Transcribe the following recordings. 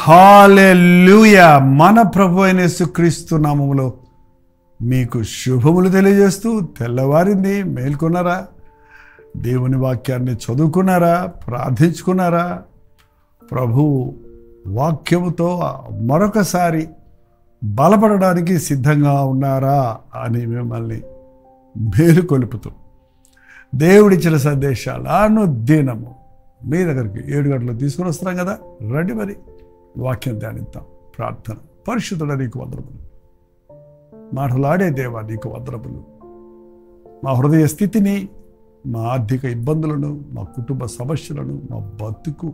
హల్లెలూయా. మన ప్రభు అయిన యేసుక్రీస్తు నామములో మీకు శుభములు తెలియజేస్తూ, తెల్లవారింది, మేల్కొన్నారా? దేవుని వాక్యాన్ని చదువుకున్నారా? ప్రార్థించుకున్నారా? ప్రభు వాక్యముతో మరొకసారి బలపడడానికి సిద్ధంగా ఉన్నారా అని మిమ్మల్ని మేలుకొలుపుతూ దేవుడిచ్చిన సందేశాలు అనుదినము మీ దగ్గరికి 7 గంటలకు తీసుకుని వస్తున్నాం కదా. రండి మరి వాక్యం ధ్యానిద్దాం. ప్రార్థన. పరిశుద్ధుడ నీకు వందనములు, మాటలాడే దేవా నీకు వందనములు. మా హృదయ స్థితిని, మా ఆర్థిక ఇబ్బందులను, మా కుటుంబ సమస్యలను, మా బతుకు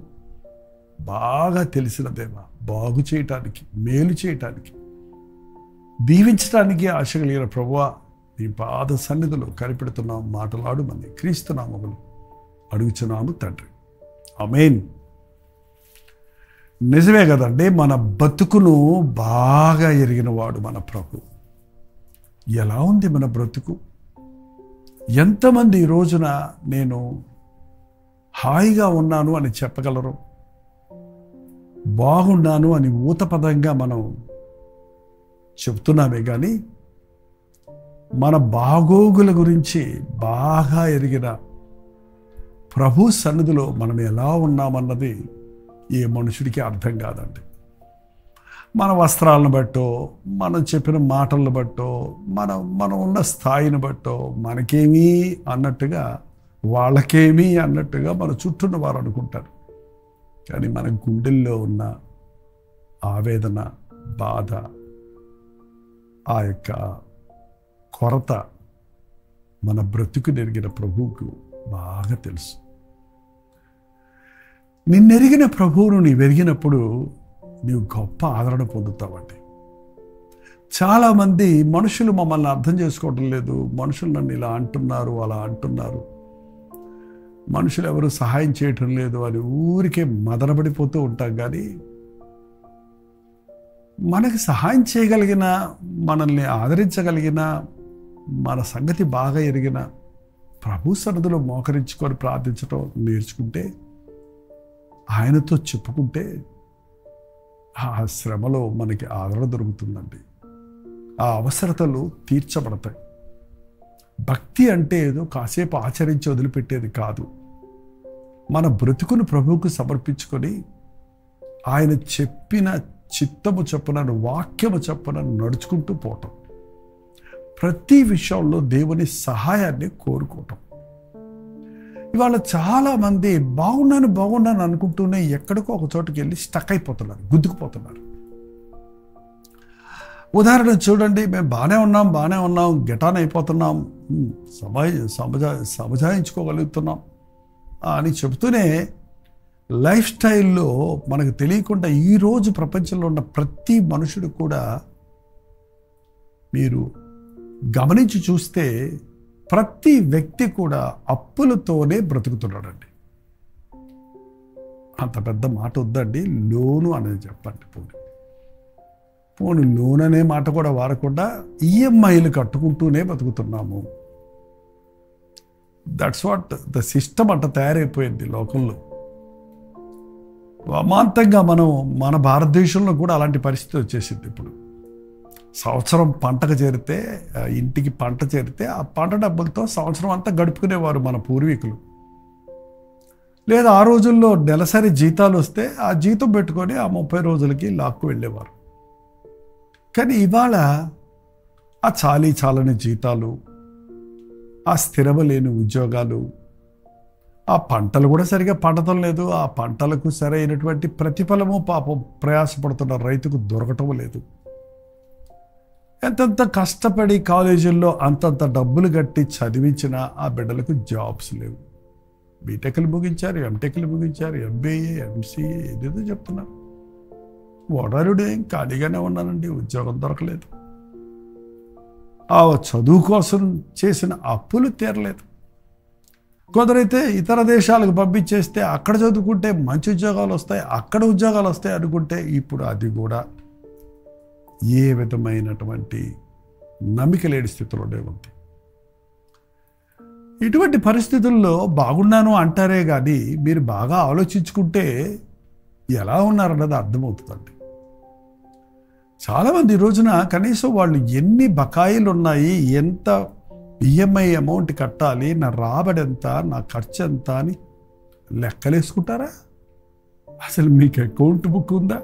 బాగా తెలిసిన దేవా, బాగు చేయటానికి, మేలు చేయటానికి, దీవించడానికి ఆశ కలిగిన ప్రభువా, నీ పాద సన్నిధిలో కనిపెడుతున్నాం. మాటలాడుమని క్రీస్తు నామములు అడుగుచున్నాము తండ్రి. ఆమేన్. నిజమే కదండి, మన బతుకును బాగా ఎరిగినవాడు మన ప్రభు. ఎలా ఉంది మన బ్రతుకు? ఎంతమంది ఈ రోజున నేను హాయిగా ఉన్నాను అని చెప్పగలరు? బాగున్నాను అని ఊతపదంగా మనం చెప్తున్నామే కానీ మన బాగోగుల గురించి బాగా ఎరిగిన ప్రభు సన్నిధిలో మనం ఎలా ఉన్నామన్నది ఏ మనుషుడికి అర్థం కాదండి. మన వస్త్రాలను బట్టో, మనం చెప్పిన మాటలను బట్టో, మనం ఉన్న స్థాయిని బట్టో మనకేమీ అన్నట్టుగా, వాళ్ళకేమీ అన్నట్టుగా మన చుట్టూన్న వారు అనుకుంటారు. కానీ మన గుండెల్లో ఉన్న ఆవేదన, బాధ, ఆ యొక్క కొరత మన బ్రతుకు నెరిగిన ప్రభువుకు బాగా తెలుసు. నిన్నెరిగిన ప్రభువును నీవెరిగినప్పుడు నీవు గొప్ప ఆదరణ పొందుతావండి. చాలామంది మనుషులు మమ్మల్ని అర్థం చేసుకోవడం లేదు, మనుషులు నన్ను ఇలా అంటున్నారు, అలా అంటున్నారు, మనుషులు ఎవరు సహాయం చేయటం లేదు అని ఊరికే మదనపడిపోతూ ఉంటాం. కానీ మనకి సహాయం చేయగలిగిన, మనల్ని ఆదరించగలిగిన, మన సంగతి బాగా ఎరిగిన ప్రభు సన్నిధిలో మోకరించుకొని ప్రార్థించడం నేర్చుకుంటే, ఆయనతో చెప్పుకుంటే ఆ శ్రమలో మనకి ఆదరణ దొరుకుతుందండి. ఆ అవసరతలు తీర్చబడతాయి. భక్తి అంటే ఏదో కాసేపు ఆచరించి వదిలిపెట్టేది కాదు. మన బ్రతుకును ప్రభువుకు సమర్పించుకొని ఆయన చెప్పిన చిత్తము చొప్పున, వాక్యము చొప్పున నడుచుకుంటూ పోవటం, ప్రతి విషయంలో దేవుని సహాయాన్ని కోరుకోవటం. ఇవాళ చాలామంది బాగున్నాను అనుకుంటూనే ఎక్కడికో ఒక చోటుకి వెళ్ళి స్టక్ అయిపోతున్నారు, గుద్దుకుపోతున్నారు. ఉదాహరణ చూడండి, మేము బాగానే ఉన్నాం, గెటాన్ అయిపోతున్నాం, సమజాయించుకోగలుగుతున్నాం అని చెబుతూనే లైఫ్ స్టైల్లో మనకు తెలియకుండా ఈరోజు ప్రపంచంలో ఉన్న ప్రతి మనుషుడు కూడా మీరు గమనించి చూస్తే ప్రతి వ్యక్తి కూడా అప్పులతోనే బ్రతుకుతున్నాడండి. అంత పెద్ద మాట వద్దండి, లోను అనేది చెప్పండి. పోనీ లోన్ అనే మాట కూడా వాడకుండా ఈఎంఐలు కట్టుకుంటూనే బతుకుతున్నాము. దట్స్ వాట్ ద సిస్టమ్ అంట తయారైపోయింది లోకంలో. అమాంతంగా మన భారతదేశంలో కూడా అలాంటి పరిస్థితి వచ్చేసింది. ఇప్పుడు సంవత్సరం పంటకు చేరితే, ఇంటికి పంట చేరితే ఆ పంట డబ్బులతో సంవత్సరం అంతా గడుపుకునేవారు మన పూర్వీకులు. లేదా ఆ రోజుల్లో నెలసరి జీతాలు వస్తే ఆ జీతం పెట్టుకొని ఆ 30 రోజులకి లాక్కు వెళ్ళేవారు. కానీ ఇవాళ ఆ చాలని జీతాలు, ఆ స్థిరమలేని ఉద్యోగాలు, ఆ పంటలు కూడా సరిగా పండటం లేదు, ఆ పంటలకు సరైనటువంటి ప్రతిఫలము పాపం ప్రయాసపడుతున్న రైతుకు దొరకటం లేదు. ఎంతంత కష్టపడి కాలేజీల్లో అంతంత డబ్బులు కట్టి చదివించిన ఆ బిడ్డలకు జాబ్స్ లేవు. బీటెక్లు ముగించారు, ఎంటెక్లు ముగించారు, ఎంబీఏ, ఎంసీఏ ఏదేదో చెప్తున్నారు. ఓడారుడే ఖాళీగానే ఉన్నానండి, ఉద్యోగం దొరకలేదు. ఆ చదువు కోసం చేసిన అప్పులు తీరలేదు. కొందరైతే ఇతర దేశాలకు పంపించేస్తే అక్కడ చదువుకుంటే మంచి ఉద్యోగాలు వస్తాయి, అక్కడ ఉద్యోగాలు వస్తాయి అనుకుంటే ఇప్పుడు అది కూడా ఏ విధమైనటువంటి నమ్మిక లేని స్థితిలోనే ఉంది. ఇటువంటి పరిస్థితుల్లో బాగున్నాను అంటారే కానీ మీరు బాగా ఆలోచించుకుంటే ఎలా ఉన్నారన్నది అర్థమవుతుందండి. చాలామంది ఈ రోజున కనీసం వాళ్ళు ఎన్ని బకాయిలు ఉన్నాయి, ఎంత ఈఎంఐ అమౌంట్ కట్టాలి, నా రాబడి ఎంత, నా ఖర్చు ఎంత అని లెక్కలేసుకుంటారా? అసలు మీకు అకౌంట్ బుక్ ఉందా?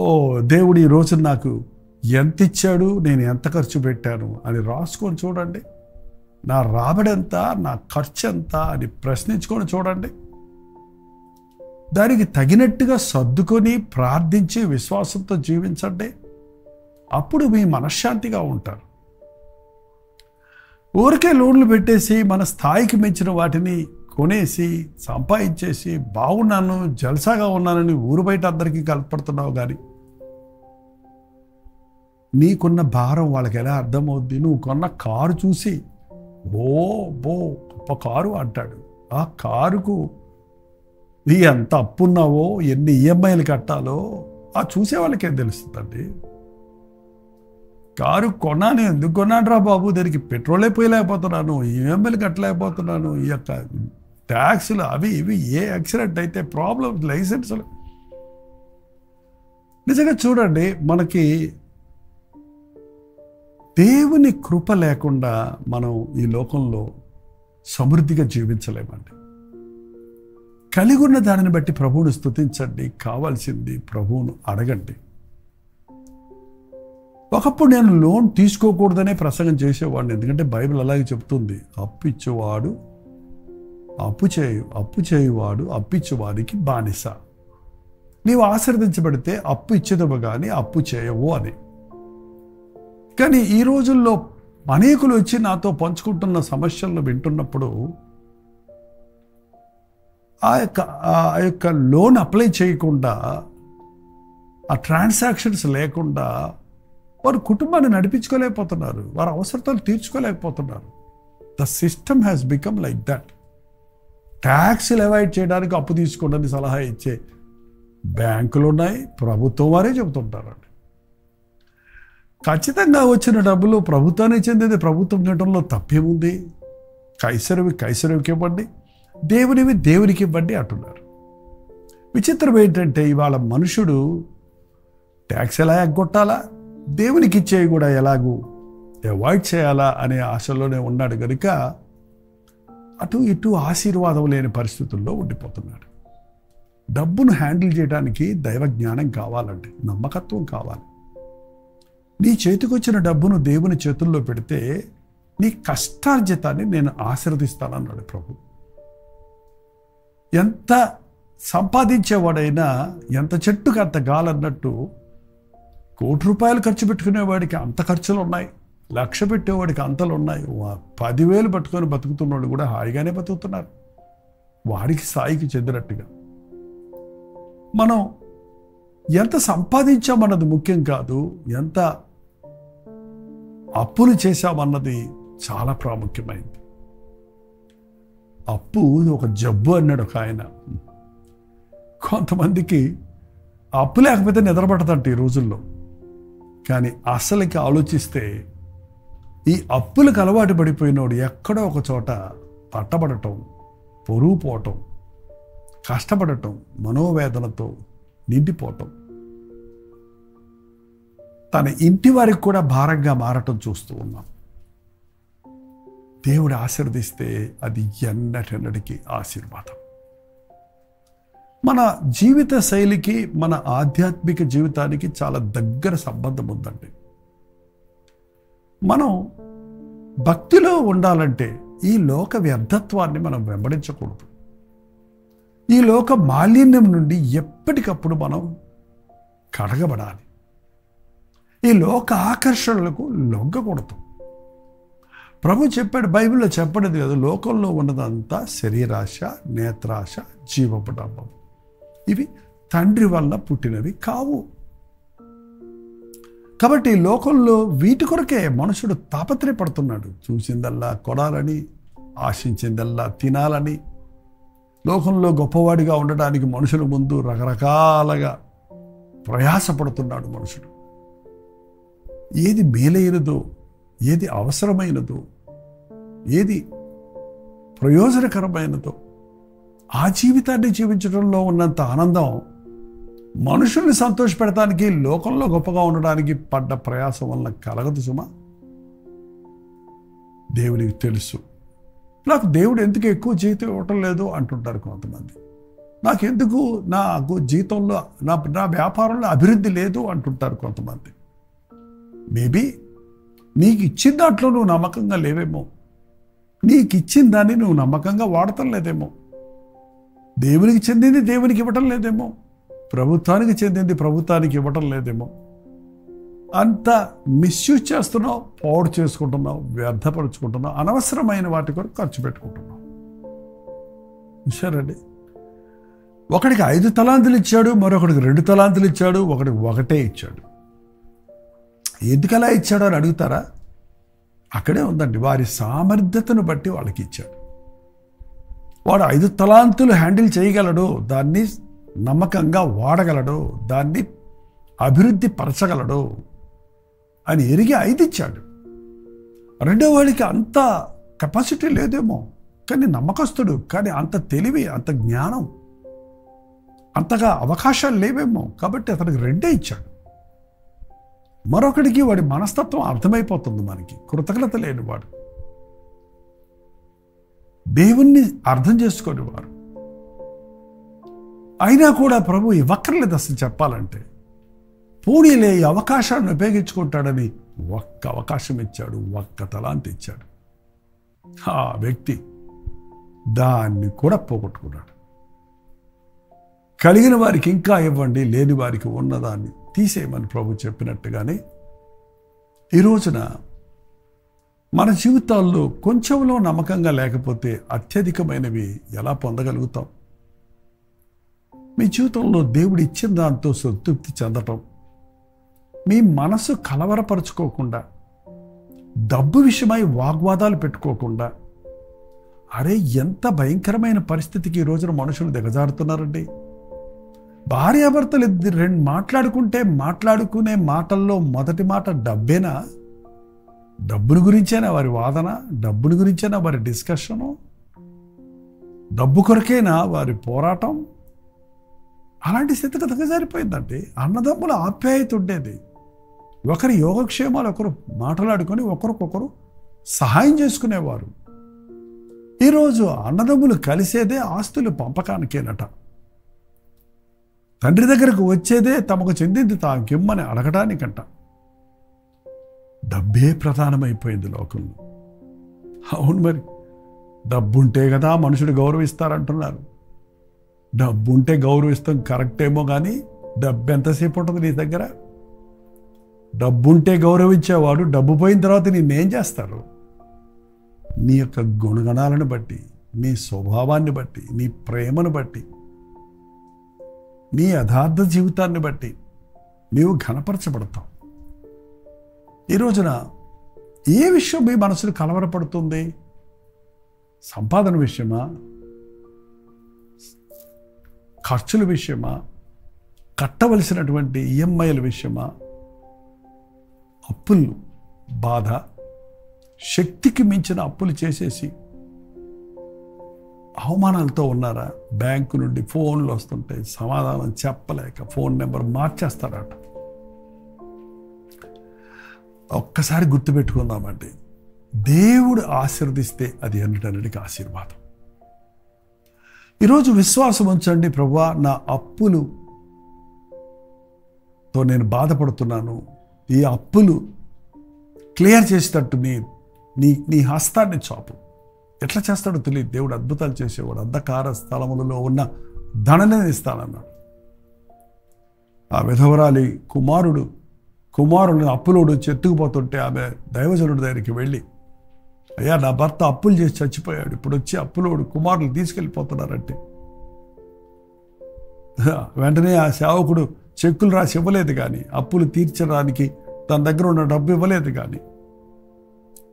ఓ దేవుడు ఈ రోజు నాకు ఎంత ఇచ్చాడు, నేను ఎంత ఖర్చు పెట్టాను అని రాసుకొని చూడండి. నా రాబడి ఎంత, నా ఖర్చు ఎంత అని ప్రశ్నించుకొని చూడండి. దానికి తగినట్టుగా సర్దుకొని ప్రార్థించి విశ్వాసంతో జీవించండి. అప్పుడు మీ మనశ్శాంతిగా ఉంటారు. ఊరికే లోన్లు పెట్టేసి మన స్థాయికి మించిన వాటిని కొనేసి సంపాదించేసి బాగున్నాను, జల్సాగా ఉన్నానని ఊరు బయట అందరికీ కనపడుతున్నావు. కానీ నీకున్న భారం వాళ్ళకి ఎలా అర్థమవుద్ది? నువ్వు కొన్న కారు చూసి బో గొప్ప కారు అంటాడు. ఆ కారుకు ఎంత అప్పున్నావో, ఎన్ని ఈఎంఐలు కట్టాలో ఆ చూసే వాళ్ళకేం తెలుస్తుందండి? కారు కొన్నాను, ఎందుకు కొన్నాను రా బాబు, దానికి పెట్రోలే పోయలేకపోతున్నాను, ఈఎంఐలు కట్టలేకపోతున్నాను, ఈ యొక్క ట్యాక్స్లు అవి ఇవి, ఏ యాక్సిడెంట్ అయితే ప్రాబ్లమ్స్, లైసెన్సులు. నిజంగా చూడండి, మనకి దేవుని కృప లేకుండా మనం ఈ లోకంలో సమృద్ధిగా జీవించలేమండి. కలిగి ఉన్న దానిని బట్టి ప్రభువును స్తుతించండి. కావాల్సింది ప్రభువును అడగండి. ఒకప్పుడు నేను లోన్ తీసుకోకూడదనే ప్రసంగం చేసేవాడిని. ఎందుకంటే బైబిల్ అలాగే చెప్తుంది, అప్పు ఇచ్చేవాడు అప్పు చేయువాడు అప్పిచ్చేవాడికి బానిస. నీవు ఆశీర్వదించబడితే అప్పు ఇచ్చేదవు కానీ అప్పు చేయవు అని. కానీ ఈ రోజుల్లో అనేకులు వచ్చి నాతో పంచుకుంటున్న సమస్యలను వింటున్నప్పుడు ఆ యొక్క లోన్ అప్లై చేయకుండా, ఆ ట్రాన్సాక్షన్స్ లేకుండా వారు కుటుంబాన్ని నడిపించుకోలేకపోతున్నారు, వారి అవసరాలు తీర్చుకోలేకపోతున్నారు. The system has become like that. ట్యాక్స్లు అవాయిడ్ చేయడానికి అప్పు తీసుకోవడానికి సలహా ఇచ్చే బ్యాంకులు ఉన్నాయి, ప్రభుత్వం వారే చెబుతుంటారండి. ఖచ్చితంగా వచ్చిన డబ్బులు ప్రభుత్వానికి చెందింది, ప్రభుత్వం తినడంలో తప్పేముంది? కైసరవికి ఇవ్వండి, దేవునివి దేవునికి ఇవ్వండి అంటున్నారు. విచిత్రం ఏంటంటే ఇవాళ మనుషుడు ట్యాక్స్ ఎలా ఎగ్గొట్టాలా, దేవునికి ఇచ్చేవి కూడా ఎలాగూ అవాయిడ్ చేయాలా అనే ఆశలోనే ఉన్నాడు కనుక అటు ఇటు ఆశీర్వాదం లేని పరిస్థితుల్లో ఉండిపోతున్నాడు. డబ్బును హ్యాండిల్ చేయడానికి దైవ జ్ఞానం కావాలండి, నమ్మకత్వం కావాలి. నీ చేతికి వచ్చిన డబ్బును దేవుని చేతుల్లో పెడితే నీ కష్టార్జితాన్ని నేను ఆశీర్వదిస్తానన్నాడు ప్రభు. ఎంత సంపాదించేవాడైనా ఎంత చెట్టుకు అంత గాలన్నట్టు, ₹1,00,000 ఖర్చు పెట్టుకునేవాడికి అంత ఖర్చులు ఉన్నాయి, 1,00,000 పెట్టేవాడికి అంతలు ఉన్నాయి, 10,000 పట్టుకొని బతుకుతున్నాడు కూడా హాయిగానే బతుకుతున్నారు, వాడికి స్థాయికి చెందినట్టుగా. మనం ఎంత సంపాదించామన్నది ముఖ్యం కాదు, ఎంత అప్పులు చేశామన్నది చాలా ప్రాముఖ్యమైంది. అప్పు ఒక జబ్బు అన్నాడు ఒక ఆయన. కొంతమందికి అప్పు లేకపోతే నిద్రపడతంట ఈ రోజుల్లో. కానీ అసలుకి ఆలోచిస్తే ఈ అప్పులకు అలవాటు పడిపోయినోడు ఎక్కడో ఒక చోట పట్టబడటం, పొరుగు పోవటం, కష్టపడటం, మనోవేదనతో నిండిపోవటం, తన ఇంటి వారికి కూడా భారంగా మారటం చూస్తూ ఉన్నాం. దేవుడు ఆశీర్వదిస్తే అది ఎన్నటెన్నటికీ ఆశీర్వాదం. మన జీవిత శైలికి, మన ఆధ్యాత్మిక జీవితానికి చాలా దగ్గర సంబంధం ఉందండి. మనం భక్తిలో ఉండాలంటే ఈ లోక వ్యర్థత్వాన్ని మనం వెంబడించకూడదు. ఈ లోక మాలిన్యం నుండి ఎప్పటికప్పుడు మనం కడగబడాలి. ఈ లోక ఆకర్షణలకు లొంగకూడదు. ప్రభు చెప్పాడు, బైబిల్లో చెప్పడది కదా, లోకంలో ఉన్నదంతా శరీరాశ, నేత్రాశ, జీవపు డంబం. ఇవి తండ్రి వల్ల పుట్టినవి కావు. కాబట్టి ఈ లోకంలో వీటి కొరకే మనుషుడు తాపత్రయపడుతున్నాడు. చూసిందల్లా కొనాలని, ఆశించిందల్లా తినాలని, లోకంలో గొప్పవాడిగా ఉండడానికి మనుషుల ముందు రకరకాలుగా ప్రయాసపడుతున్నాడు మనుషుడు. ఏది మేలైనదో, ఏది అవసరమైనదో, ఏది ప్రయోజనకరమైనదో ఆ జీవితాన్ని జీవించడంలో ఉన్నంత ఆనందం మనుషుల్ని సంతోషపెడటానికి, లోకంలో గొప్పగా ఉండడానికి పడ్డ ప్రయాసం వలన కలగదు సుమా. దేవునికి తెలుసు. నాకు దేవుడు ఎందుకు ఎక్కువ జీతం ఇవ్వటం లేదు అంటుంటారు కొంతమంది. నాకు జీతంలో నా వ్యాపారంలో అభివృద్ధి లేదు అంటుంటారు కొంతమంది. మేబీ నీకు ఇచ్చిన దాంట్లో నువ్వు నమ్మకంగా లేవేమో, నీకు ఇచ్చిన దాన్ని నువ్వు నమ్మకంగా వాడటం లేదేమో, దేవునికి చెందింది దేవునికి ఇవ్వటం లేదేమో, ప్రభుత్వానికి చెందింది ప్రభుత్వానికి ఇవ్వటం లేదేమో. అంత మిస్యూజ్ చేస్తున్నావు, పాడు చేసుకుంటున్నావు, వ్యర్థపరుచుకుంటున్నావు, అనవసరమైన వాటి కొరకు ఖర్చు పెట్టుకుంటున్నావు. చూశారండి, ఒకడికి 5 తలాంతులు ఇచ్చాడు, మరొకడికి 2 తలాంతులు ఇచ్చాడు, ఒకడికి 1 ఇచ్చాడు. ఎందుకలా ఇచ్చాడో అని అడుగుతారా? అక్కడే ఉందండి, వారి సామర్థ్యతను బట్టి వాళ్ళకి ఇచ్చాడు. వాడు 5 తలాంతులు హ్యాండిల్ చేయగలడు, దాన్ని నమ్మకంగా వాడగలడు, దాన్ని అభివృద్ధి పరచగలడు అని ఎరిగి 5 ఇచ్చాడు. రెండో వాడికి అంత కెపాసిటీ లేదేమో, కానీ నమ్మకస్తుడు, కానీ అంత తెలివి, అంత జ్ఞానం, అంతగా అవకాశాలు లేవేమో, కాబట్టి అతనికి 2 ఇచ్చాడు. మరొకడికి వాడి మనస్తత్వం అర్థమైపోతుంది మనకి, కృతజ్ఞత లేనివాడు, దేవుణ్ణి అర్థం చేసుకునేవారు. అయినా కూడా ప్రభు ఇవ్వక్కర్లేదు అసలు చెప్పాలంటే. పోనీలే ఈ అవకాశాన్ని ఉపయోగించుకుంటాడని 1 అవకాశం ఇచ్చాడు, 1 తలాంతు ఇచ్చాడు. ఆ వ్యక్తి దాన్ని కూడా పోగొట్టుకున్నాడు. కలిగిన వారికి ఇంకా ఇవ్వండి, లేని వారికి ఉన్నదాన్ని తీసేయమని ప్రభు చెప్పినట్టుగానే ఈ రోజున మన జీవితాల్లో కొంచెంలో నమ్మకంగా లేకపోతే అత్యధికమైనవి ఎలా పొందగలుగుతాం? మీ జీవితంలో దేవుడు ఇచ్చిన దాంతో సంతృప్తి చెందటం, మీ మనసు కలవరపరుచుకోకుండా, డబ్బు విషయమై వాగ్వాదాలు పెట్టుకోకుండా. అరే, ఎంత భయంకరమైన పరిస్థితికి ఈ రోజున మనుషులు దిగజారుతున్నారండి. భార్యాభర్తలు 2 మాట్లాడుకునే మాటల్లో మొదటి మాట డబ్బేనా? డబ్బుని గురించేనా వారి వాదన? డబ్బుని గురించేనా వారి డిస్కషను? డబ్బు కొరకేనా వారి పోరాటం? అలాంటి స్థితికి దిగజారిపోయిందండి. అన్నదమ్ముల ఆప్యాయత ఉండేది, ఒకరి యోగక్షేమాలు ఒకరు మాట్లాడుకొని ఒకరికొకరు సహాయం చేసుకునేవారు. ఈరోజు అన్నదమ్ములు కలిసేదే ఆస్తులు పంపకానికేనట. తండ్రి దగ్గరకు వచ్చేదే తమకు చెందింది తాకిమ్మని అడగడానికంట. డబ్బే ప్రధానమైపోయింది లోకంలో. అవును, మరి డబ్బుంటే కదా మనుషుడు గౌరవిస్తారంటున్నారు. డబ్బుంటే గౌరవిస్తాం కరెక్టేమో, కానీ డబ్బు ఎంతసేపు ఉంటుంది నీ దగ్గర? డబ్బుంటే గౌరవించేవాడు డబ్బు పోయిన తర్వాత నిన్నేం చేస్తారు? నీ యొక్క గుణగణాలను బట్టి, నీ స్వభావాన్ని బట్టి, నీ ప్రేమను బట్టి, నీ యథార్థ జీవితాన్ని బట్టి నీవు ఘనపరచబడతావు. ఈ రోజున ఏ విషయం మీ మనసును కలవరపడుతుంది? సంపాదన విషయమా? ఖర్చుల విషయమా? కట్టవలసినటువంటి ఈఎంఐల విషయమా? అప్పులు బాధ, శక్తికి మించిన అప్పులు చేసేసి అవమానాలతో ఉన్నారా? బ్యాంకు నుండి ఫోన్లు వస్తుంటాయి, సమాధానం చెప్పలేక ఫోన్ నెంబర్ మార్చేస్తారట. ఒక్కసారి గుర్తుపెట్టుకుందామండి, దేవుడు ఆశీర్వదిస్తే అది అన్నిటికి ఆశీర్వాదం. ఈరోజు విశ్వాసం ఉంచండి. ప్రభువా, నా అప్పులుతో నేను బాధపడుతున్నాను, ఈ అప్పులు క్లియర్ చేసేటట్టు నీ హస్తాన్ని చాపు. ఎట్లా చేస్తాడో తెలియదు, దేవుడు అద్భుతాలు చేసేవాడు. అంధకార స్థలములలో ఉన్న ధననే ఇస్తానన్నాడు. ఆ విధవరాలి కుమారుని అప్పులోడు చెత్తుకుపోతుంటే ఆమె దైవజనుడి దగ్గరికి వెళ్ళి, అయ్యా, నా భర్త అప్పులు చేసి చచ్చిపోయాడు, ఇప్పుడు వచ్చి అప్పులోడు కుమారులు తీసుకెళ్ళిపోతున్నారంటే వెంటనే ఆ సేవకుడు చెక్కులు రాసి ఇవ్వలేదు, కానీ అప్పులు తీర్చడానికి తన దగ్గర ఉన్న డబ్బు ఇవ్వలేదు. కానీ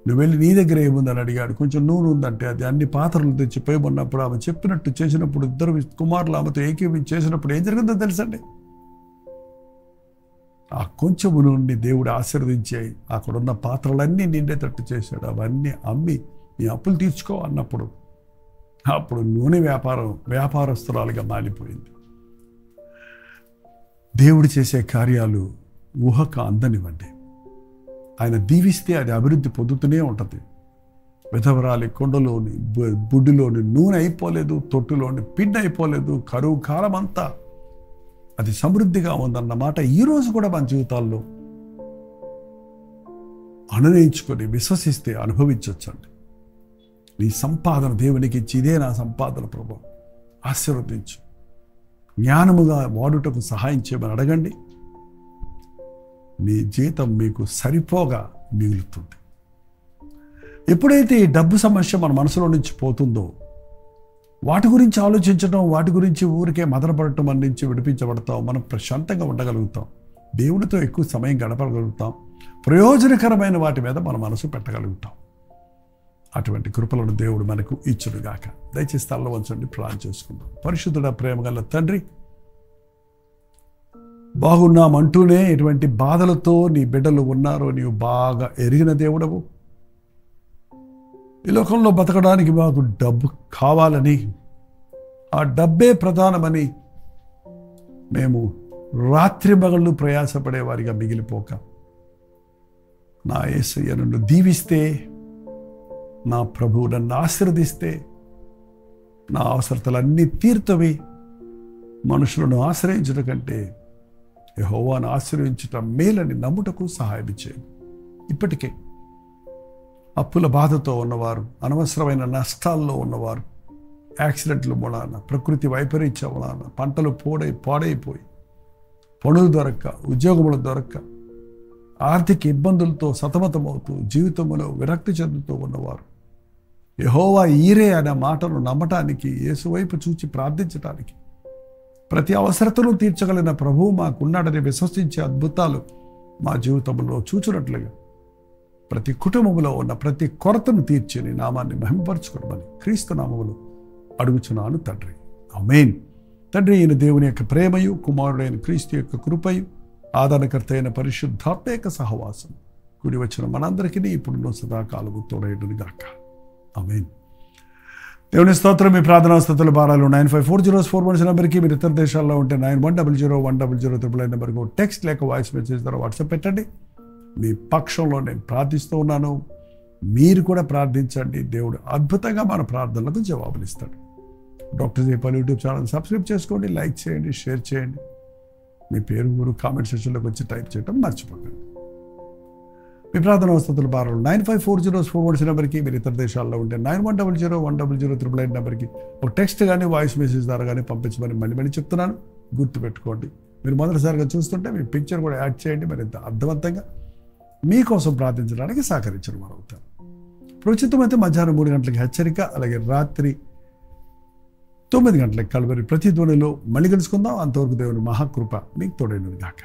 నువ్వు వెళ్ళి నీ దగ్గర ఏముందని అడిగాడు. కొంచెం నూనె ఉందంటే అది అన్ని పాత్రలు తెచ్చి పోయమన్నప్పుడు ఆమె చెప్పినట్టు చేసినప్పుడు, 2 కుమారులు ఆమెతో ఏకీవించి చేసినప్పుడు ఏం జరిగిందో తెలుసండి? ఆ కొంచెము నుండి దేవుడు ఆశీర్వదించి అక్కడున్న పాత్రలన్నీ నిండేటట్టు చేశాడు. అవన్నీ అమ్మి నీ అప్పులు తీర్చుకో అన్నప్పుడు అప్పుడు నూనె వ్యాపారస్తురాలుగా మారిపోయింది. దేవుడు చేసే కార్యాలు ఊహకు అందనివ్వండి. ఆయన దీవిస్తే అది అభివృద్ధి పొందుతూనే ఉంటుంది. విధవరాలి కొండలోని బుడ్డిలోని నూనె అయిపోలేదు, తొట్టులోని పిండి అయిపోలేదు. కరువు కాలం అంతా అది సమృద్ధిగా ఉందన్నమాట ఈరోజు కూడా మన జీవితాల్లో అనునయించుకొని విశ్వసిస్తే అనుభవించవచ్చండి. నీ సంపాదన దేవునికి ఇచ్చి, ఇదే నా సంపాదన ప్రభు, ఆశీర్వదించు, జ్ఞానముగా వాడుటకు సహాయం చేయమని అడగండి. మీ జీతం మీకు సరిపోగా మిగులుతుంది. ఎప్పుడైతే ఈ డబ్బు సమస్య మన మనసులో నుంచి పోతుందో, వాటి గురించి ఆలోచించడం, వాటి గురించి ఊరికే మదనపడటం నుంచి విడిపించబడతాం. మనం ప్రశాంతంగా ఉండగలుగుతాం, దేవునితో ఎక్కువ సమయం గడపగలుగుతాం, ప్రయోజనకరమైన వాటి మీద మన మనసు పెట్టగలుగుతాం. అటువంటి కృపలను దేవుడు మనకు ఇచ్చునుగాక. దయచేసి తల్ల వంచండి, ప్రార్థన చేసుకుందాం. పరిశుద్ధుడ, ప్రేమగల తండ్రి, బాగున్నామంటూనే ఎటువంటి బాధలతో నీ బిడ్డలు ఉన్నారో నీవు బాగా ఎరిగిన దేవుడవు. ఈ లోకంలో బతకడానికి మాకు డబ్బు కావాలని, ఆ డబ్బే ప్రధానమని మేము రాత్రి మగళ్ళు ప్రయాసపడే వారిగా మిగిలిపోక, నా యేసయ్య నన్ను దీవిస్తే, నా ప్రభువు నన్ను ఆశీర్వదిస్తే, నా అవసరతలన్నీ తీర్తవి. మనుషులను ఆశ్రయించడం కంటే యెహోవాను ఆశ్రయించటం మేలని నమ్ముటకు సహాయం చేయండి. ఇప్పటికే అప్పుల బాధతో ఉన్నవారు, అనవసరమైన నష్టాల్లో ఉన్నవారు, యాక్సిడెంట్ల మూలాన, ప్రకృతి వైపరీత్యం మూలాన పంటలు పాడైపోయి, పనులు దొరక్క, ఉద్యోగములు దొరక్క, ఆర్థిక ఇబ్బందులతో సతమతమవుతూ జీవితంలో విరక్తి చెందుతూ ఉన్నవారు, యెహోవా ఈరే అనే మాటను నమ్మటానికి, యేసు వైపు చూచి ప్రార్థించటానికి, ప్రతి అవసరతను తీర్చగలిగిన ప్రభువు మాకున్నాడని విశ్వసించే అద్భుతాలు మా జీవితంలో చూచినట్లుగా ప్రతి కుటుంబంలో ఉన్న ప్రతి కొరతను తీర్చి నీ నామాన్ని మహిమపరచుకోవమని క్రీస్తు నామములో అడుగుచున్నాను తండ్రి. ఆమేన్. తండ్రి అయిన దేవుని యొక్క ప్రేమయు, కుమారుడైన క్రీస్తు యొక్క కృపయు, ఆదరణకర్త అయిన పరిశుద్ధాత్మ యొక్క సహవాసం కూడి వచ్చిన మనందరికీ ఇప్పుడు సదాకాలము తోడైడునుగాక. ఆమేన్. దేవుని స్తోత్రం. మీ ప్రార్థనా స్థుతుల భారాలు 954041 నెంబర్కి, మీరు ఇతర దేశాల్లో ఉంటే 91001000 నెంబర్కి టెక్స్ట్ లేక వాయిస్ మెసేజ్ ద్వారా వాట్సాప్ పెట్టండి. మీ పక్షంలో నేను ప్రార్థిస్తూ ఉన్నాను, మీరు కూడా ప్రార్థించండి. దేవుడు అద్భుతంగా మన ప్రార్థనలకు జవాబులు ఇస్తాడు. Doctor Jaipal YouTube channel subscribe చేసుకోండి, లైక్ చేయండి, షేర్ చేయండి. మీ పేరు ఊరు కామెంట్ సెక్షన్లోకి వచ్చి టైప్ చేయడం మర్చిపోకండి. మీ ప్రార్థన వసతుల భారాలు 954041 నెంబర్కి, మీరు ఇతర దేశాల్లో ఉంటే 91001000 నెంబర్కి ఒక టెక్స్ట్ కానీ వాయిస్ మెసేజ్ ద్వారా కానీ పంపించమని మళ్ళీ చెప్తున్నాను. గుర్తుపెట్టుకోండి. మీరు మొదటిసారిగా చూస్తుంటే మీ పిక్చర్ కూడా యాడ్ చేయండి. మరింత అర్థవంతంగా మీకోసం ప్రార్థించడానికి సహకరించడం అవుతాను. ప్రస్తుతమైతే మధ్యాహ్నం 3 గంటలకి హెచ్చరిక, అలాగే రాత్రి 9 గంటలకి కలవరి ప్రతిధ్వనిలో మళ్ళీ కలుసుకుందాం. అంతవరకు దేవుని మహాకృప మీకు తోడైనది గాక.